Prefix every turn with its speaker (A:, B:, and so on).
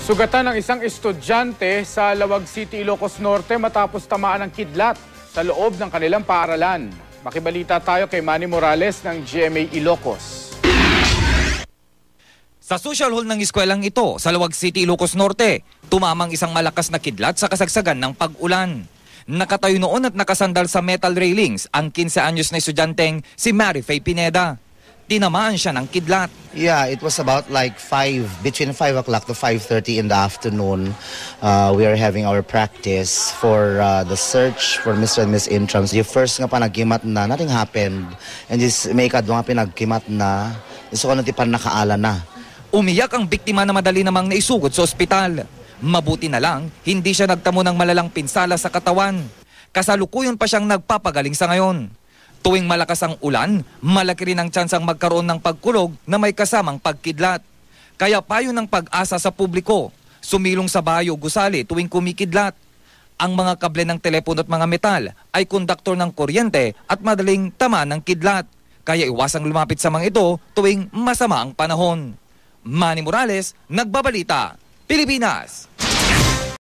A: Sugatan ng isang estudyante sa Lawag City, Ilocos Norte matapos tamaan ng kidlat sa loob ng kanilang paaralan. Makibalita tayo kay Manny Morales ng GMA Ilocos.
B: Sa social hall ng eskwelang ito sa Lawag City, Ilocos Norte, tumamang isang malakas na kidlat sa kasagsagan ng pag-ulan. Nakatayo noon at nakasandal sa metal railings ang 15 anyos na estudyanteng si Mary Faye Pineda. Tinamaan siya ng kidlat.
C: Yeah, it was about like between 5 o'clock to 5:30 in the afternoon. We are having our practice for the search for Mr. and Miss Intrams. The first nga pa nagkimat na, nothing happened. And this may kadwa nga pinagkimat na, iso ko natipan nakaala na.
B: Umiyak ang biktima na madali namang naisugod sa ospital. Mabuti na lang, hindi siya nagtamo ng malalang pinsala sa katawan. Kasalukuyan pa siyang nagpapagaling sa ngayon. Tuwing malakas ang ulan, malaki rin ang tsansang magkaroon ng pagkulog na may kasamang pagkidlat. Kaya payo ng Pag-asa sa publiko, sumilong sa bayo gusali tuwing kumikidlat. Ang mga kable ng telepono at mga metal ay konduktor ng kuryente at madaling tama ng kidlat. Kaya iwasang lumapit sa mga ito tuwing masama ang panahon. Manny Morales, Nagbabalita, Pilipinas.